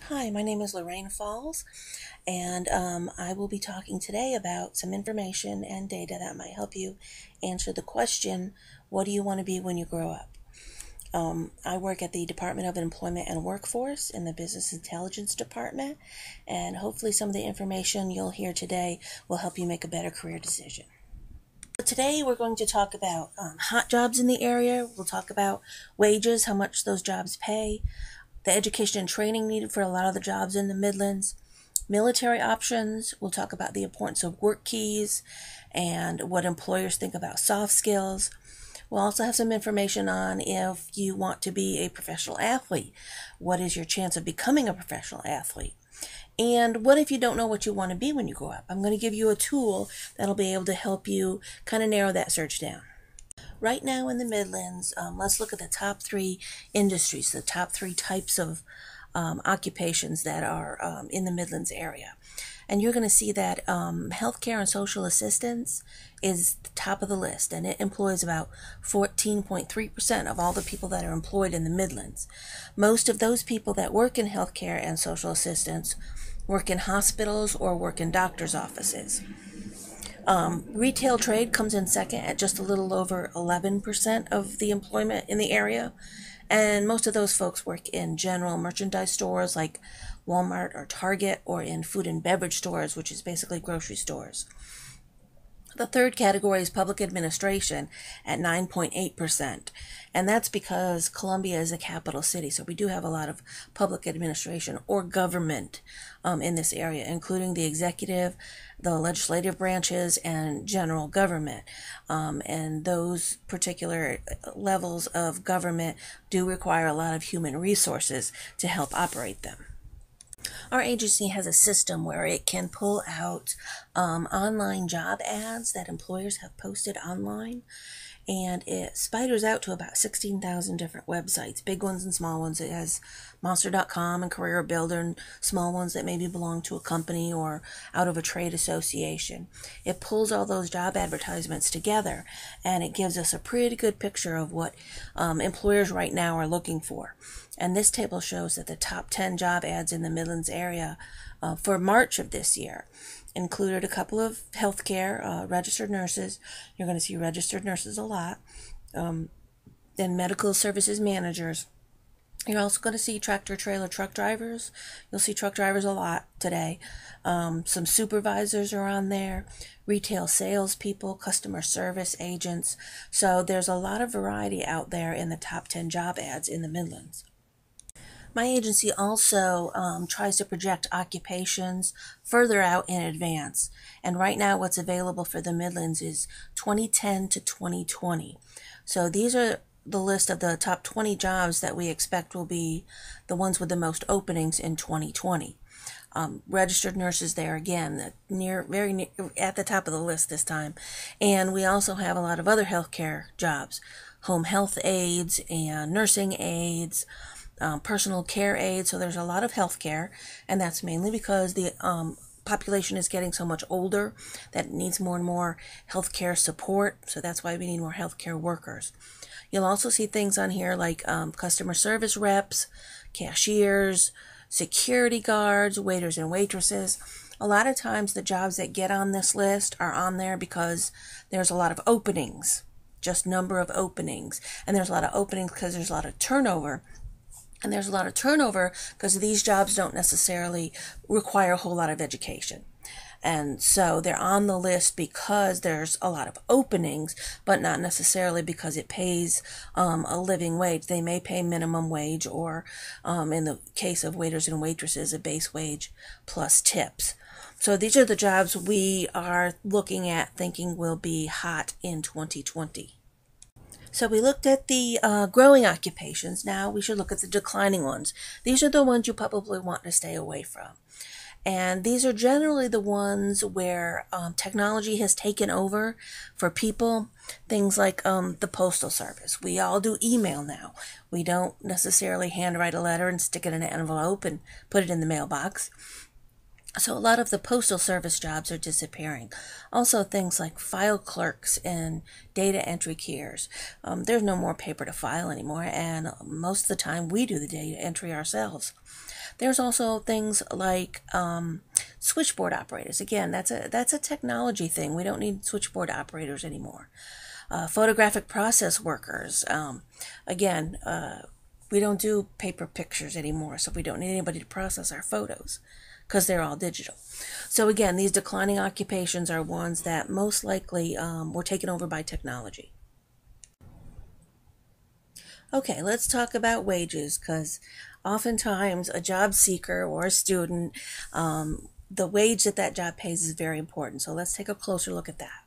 Hi, my name is Lorraine Faulds, and I will be talking today about some information and data that might help you answer the question, what do you want to be when you grow up? I work at the Department of Employment and Workforce in the Business Intelligence Department, and hopefully some of the information you'll hear today will help you make a better career decision. Today we're going to talk about hot jobs in the area. We'll talk about wages, how much those jobs pay, the education and training needed for a lot of the jobs in the Midlands, military options. We'll talk about the importance of work keys and what employers think about soft skills. We'll also have some information on if you want to be a professional athlete. What is your chance of becoming a professional athlete? And what if you don't know what you want to be when you grow up? I'm going to give you a tool that'll be able to help you kind of narrow that search down. Right now in the Midlands, let's look at the top three industries, the top three types of occupations that are in the Midlands area. And you're going to see that healthcare and social assistance is the top of the list, and it employs about 14.3% of all the people that are employed in the Midlands. Most of those people that work in healthcare and social assistance work in hospitals or work in doctors' offices. Retail trade comes in second at just a little over 11% of the employment in the area. And most of those folks work in general merchandise stores like Walmart or Target, or in food and beverage stores, which is basically grocery stores. The third category is public administration at 9.8%. And that's because Columbia is a capital city. So we do have a lot of public administration or government in this area, including the executive, the legislative branches, and general government. And those particular levels of government do require a lot of human resources to help operate them. Our agency has a system where it can pull out online job ads that employers have posted online, and it spiders out to about 16,000 different websites, big ones and small ones. It has Monster.com and Career Builder, and small ones that maybe belong to a company or out of a trade association. It pulls all those job advertisements together, and it gives us a pretty good picture of what employers right now are looking for. And this table shows that the top 10 job ads in the Midlands area for March of this year included a couple of healthcare, registered nurses. You're going to see registered nurses a lot. Then medical services managers. You're also going to see tractor-trailer truck drivers. You'll see truck drivers a lot today. Some supervisors are on there. Retail salespeople, customer service agents. So there's a lot of variety out there in the top 10 job ads in the Midlands. My agency also tries to project occupations further out in advance. And right now what's available for the Midlands is 2010 to 2020. So these are the list of the top 20 jobs that we expect will be the ones with the most openings in 2020. Registered nurses there again, very near, at the top of the list this time. And we also have a lot of other healthcare jobs, home health aides and nursing aides, personal care aides. So there's a lot of healthcare, and that's mainly because the population is getting so much older that it needs more and more healthcare support. So that's why we need more healthcare workers. You'll also see things on here like customer service reps, cashiers, security guards, waiters and waitresses. A lot of times the jobs that get on this list are on there because there's a lot of openings, just number of openings. And there's a lot of openings because there's a lot of turnover. And there's a lot of turnover because these jobs don't necessarily require a whole lot of education. And so they're on the list because there's a lot of openings, but not necessarily because it pays a living wage. They may pay minimum wage, or in the case of waiters and waitresses, a base wage plus tips. So these are the jobs we are looking at thinking will be hot in 2020. So we looked at the growing occupations. Now we should look at the declining ones. These are the ones you probably want to stay away from. And these are generally the ones where technology has taken over for people. Things like the postal service. We all do email now. We don't necessarily handwrite a letter and stick it in an envelope and put it in the mailbox. So a lot of the postal service jobs are disappearing. Also things like file clerks and data entry keyers. There's no more paper to file anymore, and most of the time we do the data entry ourselves. There's also things like switchboard operators. Again, that's a technology thing. We don't need switchboard operators anymore. Photographic process workers. Again, we don't do paper pictures anymore, so we don't need anybody to process our photos because they're all digital. So again, these declining occupations are ones that most likely were taken over by technology. Okay, let's talk about wages, because oftentimes a job seeker or a student, the wage that job pays is very important. So let's take a closer look at that.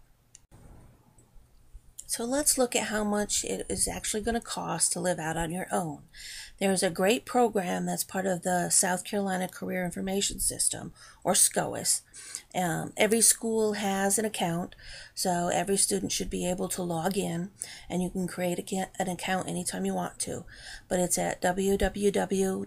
So let's look at how much it is actually going to cost to live out on your own. There's a great program that's part of the South Carolina Career Information System, or SCOIS. Every school has an account, so every student should be able to log in, and you can create an account anytime you want to. But it's at www.scois.net.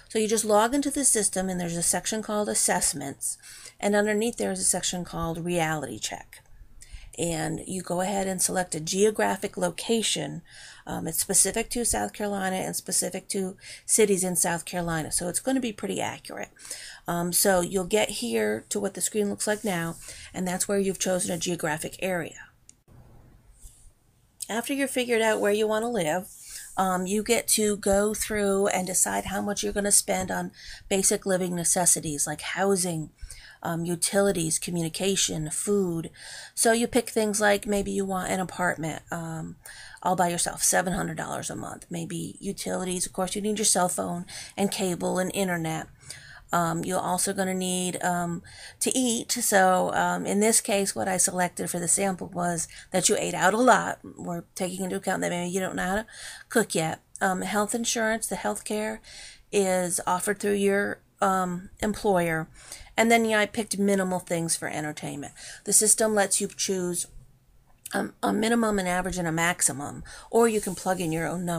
So you just log into the system, and there's a section called Assessments, and underneath there is a section called Reality Check. And you go ahead and select a geographic location. It's specific to South Carolina and specific to cities in South Carolina, so it's going to be pretty accurate. So you'll get here to what the screen looks like now, and that's where you've chosen a geographic area. After you're figured out where you want to live, you get to go through and decide how much you're going to spend on basic living necessities like housing, utilities, communication, food. So you pick things like maybe you want an apartment all by yourself, $700 a month. Maybe utilities, of course, you need your cell phone and cable and internet. You're also going to need to eat. So in this case, what I selected for the sample was that you ate out a lot. We're taking into account that maybe you don't know how to cook yet. Health insurance, the health care, is offered through your employer. And then I picked minimal things for entertainment. The system lets you choose a minimum, an average, and a maximum, or you can plug in your own number.